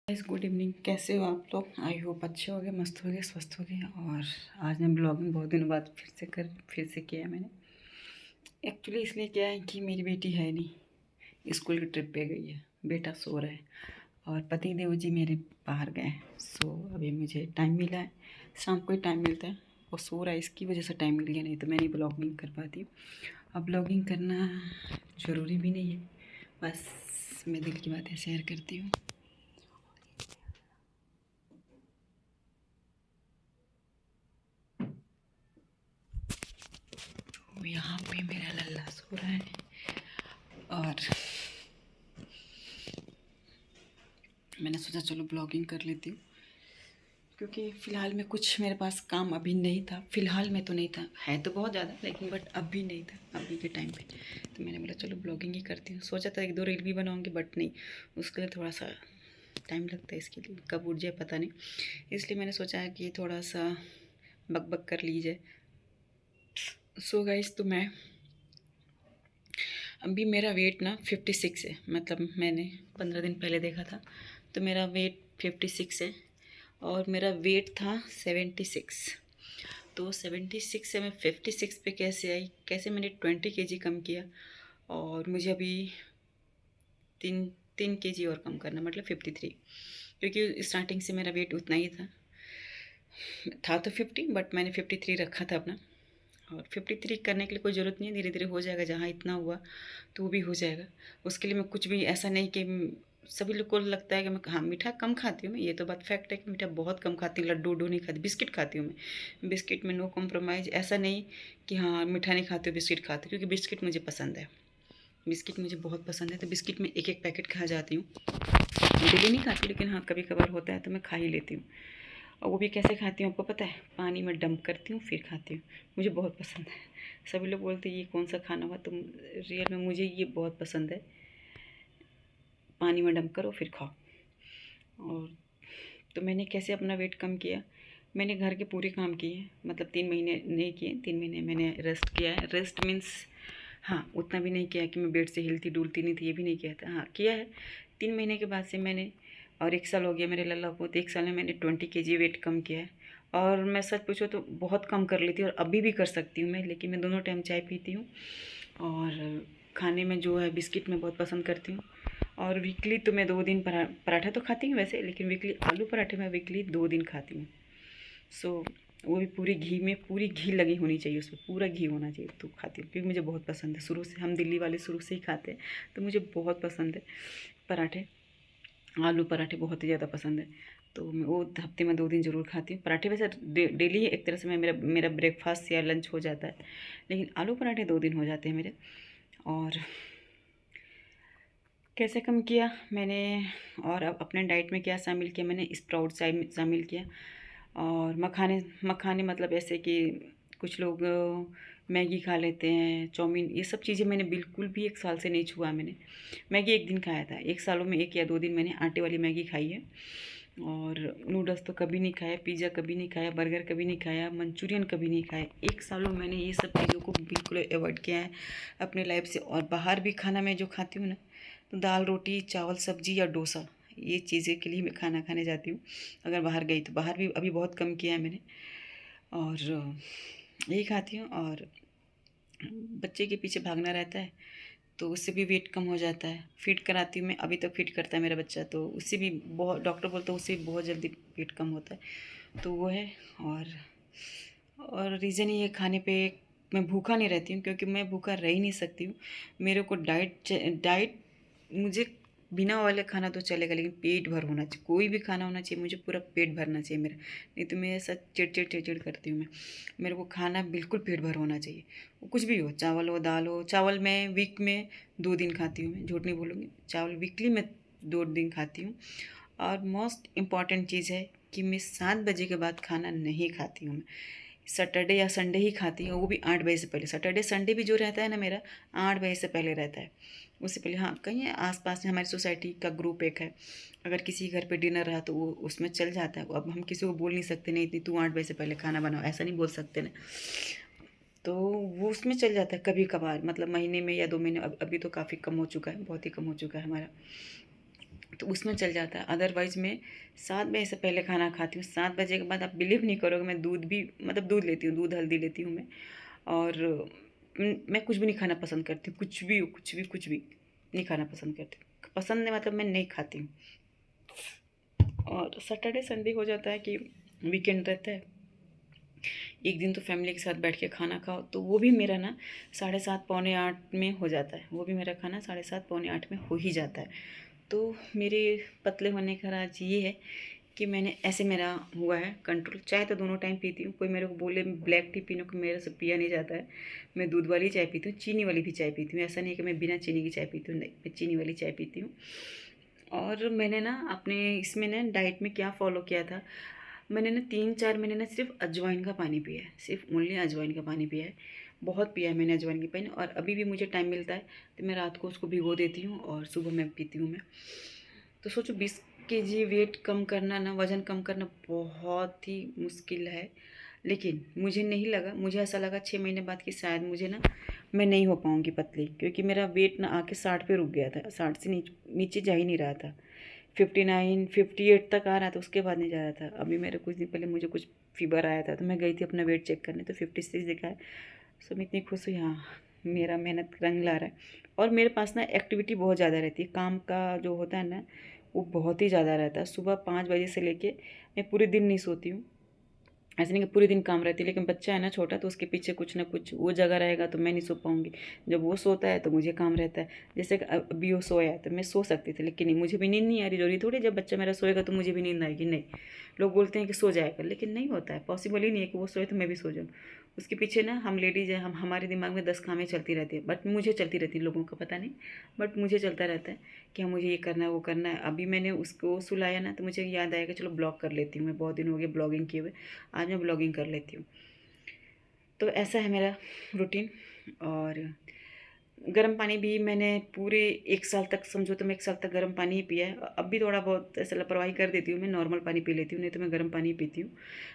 Guys good evening. कैसे हो आप लोग? आई होप अच्छे हो गए, मस्त हो गए, स्वस्थ हो गए। और आज मैं ब्लॉगिंग बहुत दिनों बाद फिर से किया मैंने। एक्चुअली इसलिए किया है कि मेरी बेटी है नहीं, स्कूल की ट्रिप पे गई है, बेटा सो रहा है और पति देव जी मेरे बाहर गए हैं। सो अभी मुझे टाइम मिला है, शाम को ही टाइम मिलता है। वो सो रहा है, इसकी वजह से टाइम मिल गया, नहीं तो मैं नहीं ब्लॉगिंग कर पाती हूँ। अब ब्लॉगिंग करना ज़रूरी भी नहीं है, बस मैं दिल की बातें शेयर करती हूँ। तो यहाँ पे मेरा लल्ला सो रहा है और मैंने सोचा चलो ब्लॉगिंग कर लेती हूँ, क्योंकि फ़िलहाल में कुछ मेरे पास काम अभी नहीं था। फ़िलहाल में तो नहीं था, है तो बहुत ज़्यादा, लेकिन बट अभी नहीं था, अभी के टाइम पे। तो मैंने बोला चलो ब्लॉगिंग ही करती हूँ। सोचा था एक दो रील भी बनाऊँगी, बट नहीं, उसके लिए थोड़ा सा टाइम लगता है, इसके लिए कब उठ जाए पता नहीं। इसलिए मैंने सोचा है कि थोड़ा सा बक बक कर ली जाए। सो गाइस, तो मैं अभी मेरा वेट ना 56 है। मतलब मैंने 15 दिन पहले देखा था, तो मेरा वेट 56 है और मेरा वेट था 76। तो 76 से मैं 56 पे कैसे आई, कैसे मैंने 20 kg कम किया। और मुझे अभी तीन 3 kg और कम करना, मतलब 53, क्योंकि स्टार्टिंग से मेरा वेट उतना ही था तो 50, बट मैंने 53 रखा था अपना। और 53 करने के लिए कोई ज़रूरत नहीं है, धीरे धीरे हो जाएगा। जहाँ इतना हुआ तो वो भी हो जाएगा। उसके लिए मैं कुछ भी ऐसा नहीं कि सभी लोग को लगता है कि मैं, हाँ, मीठा कम खाती हूँ मैं, ये तो बात फैक्ट है कि मीठा बहुत कम खाती हूँ। लड्डू उड्डू नहीं खाती, बिस्किट खाती हूँ मैं, बिस्किट में नो कॉम्प्रोमाइज़। ऐसा नहीं कि हाँ मीठा नहीं खाती हूँ बिस्किट खाती हूँ, क्योंकि बिस्किट मुझे पसंद है, बिस्किट मुझे बहुत पसंद है। तो बिस्किट में एक एक पैकेट खा जाती हूँ। डेली नहीं खाती, लेकिन हाँ कभी कभार होता है तो मैं खा ही लेती हूँ। और वो भी कैसे खाती हूँ आपको पता है? पानी में डंप करती हूँ फिर खाती हूँ। मुझे बहुत पसंद है। सभी लोग बोलते हैं ये कौन सा खाना हुआ, तुम रियल में मुझे ये बहुत पसंद है। पानी में डंप करो फिर खाओ। और तो मैंने कैसे अपना वेट कम किया? मैंने घर के पूरे काम किए, मतलब 3 महीने नहीं किए, 3 महीने मैंने रेस्ट किया है। रेस्ट मीन्स, हाँ, उतना भी नहीं किया कि मैं बेड से हिलती डुलती नहीं थी, ये भी नहीं किया था। हाँ किया है। 3 महीने के बाद से मैंने, और 1 साल हो गया मेरे लल्ला को, तो 1 साल में मैंने 20 kg वेट कम किया है। और मैं सच पूछो तो बहुत कम कर लेती हूँ, और अभी भी कर सकती हूँ मैं, लेकिन मैं दोनों टाइम चाय पीती हूँ। और खाने में जो है बिस्किट मैं बहुत पसंद करती हूँ। और वीकली तो मैं 2 दिन पराठा तो खाती हूँ वैसे, लेकिन वीकली आलू पराठे मैं वीकली 2 दिन खाती हूँ। सो वो भी पूरी घी में, पूरी घी लगी होनी चाहिए, उसमें पूरा घी होना चाहिए तो खाती हूँ, क्योंकि मुझे बहुत पसंद है। शुरू से हम दिल्ली वाले शुरू से ही खाते हैं, तो मुझे बहुत पसंद है पराठे। आलू पराठे बहुत ही ज़्यादा पसंद है। तो मैं वो हफ्ते में 2 दिन ज़रूर खाती हूँ पराठे। वैसे डेली ही एक तरह से मैं, मेरा ब्रेकफास्ट या लंच हो जाता है, लेकिन आलू पराठे 2 दिन हो जाते हैं मेरे। और कैसे कम किया मैंने, और अब अपने डाइट में क्या शामिल किया मैंने? स्प्राउट शामिल किया। और मखाने, मखाने मतलब ऐसे कि कुछ लोग मैगी खा लेते हैं, चाउमीन, ये सब चीज़ें मैंने बिल्कुल भी 1 साल से नहीं छुआ। मैंने मैगी एक दिन खाया था, 1 सालों में 1 या 2 दिन मैंने आटे वाली मैगी खाई है। और नूडल्स तो कभी नहीं खाया, पिज़्ज़ा कभी नहीं खाया, बर्गर कभी नहीं खाया, मंचूरियन कभी नहीं खाया। 1 सालों में मैंने ये सब चीज़ों को बिल्कुल अवॉइड किया है अपने लाइफ से। और बाहर भी खाना मैं जो खाती हूँ ना, तो दाल रोटी चावल सब्जी या डोसा, ये चीज़ें के लिए मैं खाना खाने जाती हूँ अगर बाहर गई तो। बाहर भी अभी बहुत कम किया है मैंने, और यही खाती हूँ। और बच्चे के पीछे भागना रहता है, तो उससे भी वेट कम हो जाता है। फीड कराती हूँ मैं, अभी तक फीड करता है मेरा बच्चा, तो उससे भी बहुत, डॉक्टर बोलता है उससे भी बहुत जल्दी वेट कम होता है। तो वो है। और रीज़न ये खाने पे मैं भूखा नहीं रहती हूँ, क्योंकि मैं भूखा रह ही नहीं सकती हूँ। मेरे को डाइट मुझे बिना वाले खाना तो चलेगा, लेकिन पेट भर होना चाहिए। कोई भी खाना होना चाहिए, मुझे पूरा पेट भरना चाहिए मेरा, नहीं तो मैं ऐसा चिड़चिड़ करती हूँ मैं। मेरे को खाना बिल्कुल पेट भर होना चाहिए, वो कुछ भी हो, चावल हो दाल हो। चावल मैं वीक में 2 दिन खाती हूँ, मैं झूठ नहीं बोलूँगी, चावल वीकली मैं 2 दिन खाती हूँ। और मोस्ट इम्पॉर्टेंट चीज़ है कि मैं 7 बजे के बाद खाना नहीं खाती हूँ मैं। सैटरडे या संडे ही खाती हूँ, वो भी 8 बजे से पहले। सैटरडे संडे भी जो रहता है ना मेरा, 8 बजे से पहले रहता है। उससे पहले हाँ, कहीं आसपास में हमारी सोसाइटी का ग्रुप एक है, अगर किसी घर पे डिनर रहा तो वो उसमें चल जाता है। अब हम किसी को बोल नहीं सकते नहीं इतनी तू 8 बजे से पहले खाना बनाओ, ऐसा नहीं बोल सकते ना। तो वो उसमें चल जाता है कभी कभार, मतलब महीने में या 2 महीने। अभी तो काफ़ी कम हो चुका है, बहुत ही कम हो चुका है हमारा। तो उसमें चल जाता है। अदरवाइज़ मैं 7 बजे से पहले खाना खाती हूँ। 7 बजे के बाद आप बिलीव नहीं करोगे, मैं दूध भी मतलब दूध लेती हूँ, दूध हल्दी लेती हूँ मैं। और मैं कुछ भी नहीं खाना पसंद करती हूँ, कुछ भी हो, कुछ भी नहीं खाना पसंद करती हूँ। पसंद नहीं मतलब मैं नहीं खाती हूँ। और सैटरडे संडे हो जाता है कि वीकेंड रहता है, एक दिन तो फैमिली के साथ बैठ के खाना खाओ, तो वो भी मेरा ना 7:30 पौने 8 में हो जाता है। वो भी मेरा खाना 7:30 पौने 8 में हो ही जाता है। तो मेरे पतले होने का राज ये है कि मैंने ऐसे मेरा हुआ है कंट्रोल। चाय तो दोनों टाइम पीती हूँ, कोई मेरे को बोले ब्लैक टी पीने को, मेरे से पिया नहीं जाता है। मैं दूध वाली चाय पीती हूँ, चीनी वाली भी चाय पीती हूँ। ऐसा नहीं है कि मैं बिना चीनी की चाय पीती हूँ, नहीं, मैं चीनी वाली चाय पीती हूँ। और मैंने ना अपने इसमें ना डाइट में क्या फ़ॉलो किया था, मैंने ना 3-4 महीने ना सिर्फ अजवाइन का पानी पिया है, सिर्फ ओनली अजवाइन का पानी पिया है। बहुत पिया है मैंने अजवाइन की पानी, और अभी भी मुझे टाइम मिलता है तो मैं रात को उसको भिगो देती हूँ और सुबह में पीती हूँ मैं। तो सोचो 20 kg वेट कम करना ना, वज़न कम करना बहुत ही मुश्किल है। लेकिन मुझे नहीं लगा, मुझे ऐसा लगा 6 महीने बाद कि शायद मुझे ना मैं नहीं हो पाऊँगी पतली, क्योंकि मेरा वेट ना आके 60 पे रुक गया था। 60 से नीचे जा ही नहीं रहा था। 59 58 तक आ रहा था, उसके बाद नहीं जा रहा था। अभी मेरे कुछ दिन पहले मुझे कुछ फ़ीवर आया था, तो मैं गई थी अपना वेट चेक करने, तो 56 दिखा है। सो मैं इतनी खुश हुई, हाँ मेरा मेहनत रंग ला रहा है। और मेरे पास ना एक्टिविटी बहुत ज़्यादा रहती है, काम का जो होता है ना वो बहुत ही ज़्यादा रहता है। सुबह 5 बजे से लेके मैं पूरे दिन नहीं सोती हूँ। ऐसे नहीं कि पूरे दिन काम रहती है, लेकिन बच्चा है ना छोटा, तो उसके पीछे कुछ ना कुछ वो जगह रहेगा तो मैं नहीं सो पाऊँगी। जब वो सोता है तो मुझे काम रहता है। जैसे कि अभी वो सोया है तो मैं सो सकती थी, लेकिन नहीं, मुझे भी नींद नहीं आ रही। जरूरी थोड़ी जब बच्चा मेरा सोएगा तो मुझे भी नींद आएगी, नहीं। लोग बोलते हैं कि सो जाएगा, लेकिन नहीं होता है, पॉसिबल ही नहीं है कि वो सोए तो मैं भी सो जाऊँ। उसके पीछे ना हम लेडीज़ हैं, हम हमारे दिमाग में 10 कामें चलती रहती है, बट मुझे चलती रहती है, लोगों का पता नहीं, बट मुझे चलता रहता है कि हाँ मुझे ये करना है वो करना है। अभी मैंने उसको सुलाया ना तो मुझे याद आएगा चलो ब्लॉग कर लेती हूँ, मैं बहुत दिन हो गए ब्लॉगिंग किए हुए, आज मैं ब्लॉगिंग कर लेती हूँ। तो ऐसा है मेरा रूटीन। और गर्म पानी भी मैंने पूरे 1 साल तक, समझो तो मैं 1 साल तक गर्म पानी ही पिया है। अब भी थोड़ा बहुत ऐसा लापरवाही कर देती हूँ, मैं नॉर्मल पानी पी लेती हूँ, नहीं तो मैं गर्म पानी पीती हूँ।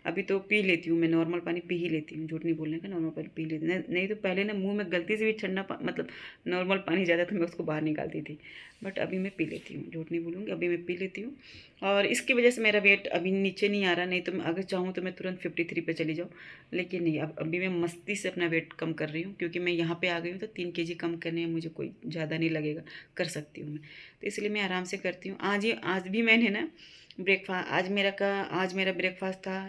अभी तो पी लेती हूँ, मैं नॉर्मल पानी पी ही लेती हूँ, झूठ नहीं बोलने का, नॉर्मल पानी पी लेती हूँ। नहीं तो पहले ना मुँह में गलती से भी ठंडा मतलब नॉर्मल पानी जाता तो मैं उसको बाहर निकालती थी, बट अभी मैं पी लेती हूँ, झूठ नहीं बोलूँगी, अभी मैं पी लेती हूँ। और इसकी वजह से मेरा वेट अभी नीचे नहीं आ रहा, नहीं तो मैं अगर चाहूँ तो मैं तुरंत 53 पे चली जाऊँ, लेकिन नहीं, अब अभी मैं मस्ती से अपना वेट कम कर रही हूँ, क्योंकि मैं यहाँ पे आ गई हूँ तो 3 kg कम करने में मुझे कोई ज़्यादा नहीं लगेगा, कर सकती हूँ मैं। तो इसलिए मैं आराम से करती हूँ। आज भी मैंने ना ब्रेकफास्ट, आज मेरा ब्रेकफास्ट था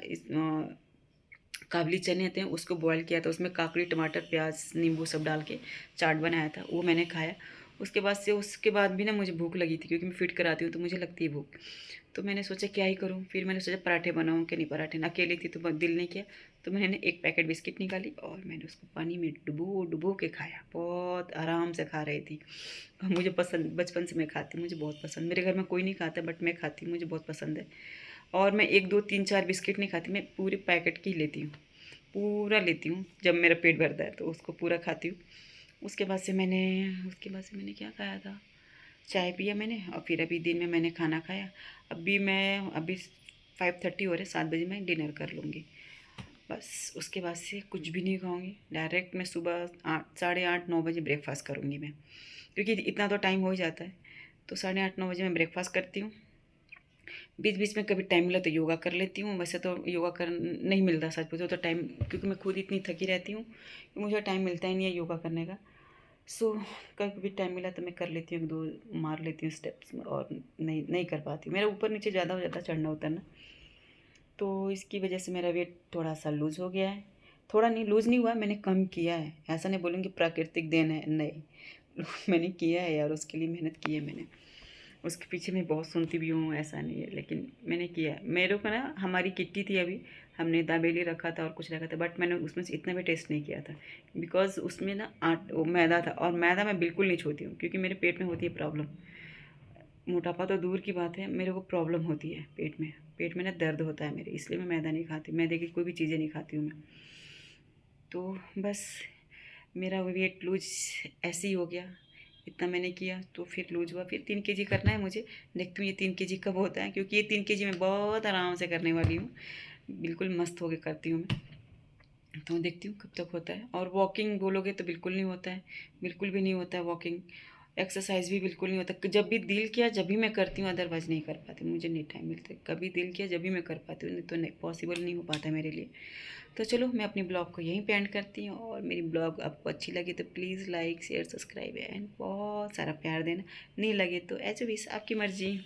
काबली चने थे उसको बॉयल किया था, उसमें काकड़ी टमाटर प्याज नींबू सब डाल के चाट बनाया था, वो मैंने खाया। उसके बाद भी ना मुझे भूख लगी थी, क्योंकि मैं फिट कराती हूँ तो मुझे लगती है भूख। तो मैंने सोचा क्या ही करूँ, फिर मैंने सोचा पराठे बनाऊँ कि नहीं, पराठे ना, अकेली थी तो दिल नहीं किया। तो मैंने एक पैकेट बिस्किट निकाली और मैंने उसको पानी में डुबो डुबो के खाया, बहुत आराम से खा रही थी। और मुझे पसंद, बचपन से मैं खाती हूँ, मुझे बहुत पसंद। मेरे घर में कोई नहीं खाता बट मैं खाती हूँ, मुझे बहुत पसंद है। और मैं 1 2 3 4 बिस्किट नहीं खाती, मैं पूरे पैकेट की लेती हूँ, पूरा लेती हूँ। जब मेरा पेट भरता है तो उसको पूरा खाती हूँ। उसके बाद से मैंने क्या खाया था, चाय पिया मैंने, और फिर अभी दिन में मैंने खाना खाया। अभी 5:30 हो रहे, 7 बजे मैं डिनर कर लूँगी, बस। उसके बाद से कुछ भी नहीं खाऊंगी, डायरेक्ट मैं सुबह 8 साढ़े 8 9 बजे ब्रेकफास्ट करूँगी मैं, क्योंकि इतना तो टाइम हो ही जाता है। तो 8:30 9 बजे मैं ब्रेकफास्ट करती हूँ। बीच बीच में कभी टाइम मिला तो योगा कर लेती हूँ। वैसे तो योगा कर नहीं मिलता सच पूछो तो टाइम, क्योंकि मैं खुद इतनी थकी रहती हूँ कि मुझे टाइम मिलता ही नहीं है योगा करने का। सो कभी कभी टाइम मिला तो मैं कर लेती हूँ, 1 2 मार लेती हूँ स्टेप्स, और नहीं नहीं कर पाती, मेरा ऊपर नीचे ज़्यादा हो जाता है चढ़ना उतरना। तो इसकी वजह से मेरा वेट थोड़ा सा लूज़ हो गया है। थोड़ा नहीं, लूज़ नहीं हुआ, मैंने कम किया है। ऐसा नहीं बोलूँगी प्राकृतिक देन है, नहीं मैंने किया है यार, उसके लिए मेहनत की है मैंने। उसके पीछे मैं बहुत सुनती भी हूँ, ऐसा नहीं है, लेकिन मैंने किया है। मेरे को ना, हमारी किट्टी थी अभी, हमने दाबेली रखा था और कुछ रखा था, बट मैंने उसमें से इतना भी टेस्ट नहीं किया था, बिकॉज उसमें ना वो मैदा था, और मैदा मैं बिल्कुल नहीं छूती हूँ, क्योंकि मेरे पेट में होती है प्रॉब्लम। मोटापा तो दूर की बात है, मेरे को प्रॉब्लम होती है पेट में ना दर्द होता है मेरे, इसलिए मैं मैदा नहीं खाती, मैदे की कोई भी चीज़ें नहीं खाती हूँ मैं। तो बस मेरा वेट लूज ऐसे ही हो गया, इतना मैंने किया तो फिर लूज हुआ। फिर 3 kg करना है मुझे, देखती हूँ ये 3 kg कब होता है, क्योंकि ये 3 kg मैं बहुत आराम से करने वाली हूँ, बिल्कुल मस्त होके करती हूँ मैं। तो देखती हूँ कब तक होता है। और वॉकिंग बोलोगे तो बिल्कुल नहीं होता है, बिल्कुल भी नहीं होता है वॉकिंग। एक्सरसाइज भी बिल्कुल नहीं होता। जब भी दिल किया जब भी मैं करती हूँ, अदरवाइज़ नहीं कर पाती, मुझे नहीं टाइम मिलता। कभी दिल किया जब भी मैं कर पाती हूँ, नहीं तो नहीं, पॉसिबल नहीं हो पाता मेरे लिए। तो चलो मैं अपनी ब्लॉग को यहीं पे एंड करती हूँ, और मेरी ब्लॉग आपको अच्छी लगी तो please like share subscribe and बहुत सारा प्यार देना। नहीं लगे तो एज विश, आपकी मर्ज़ी।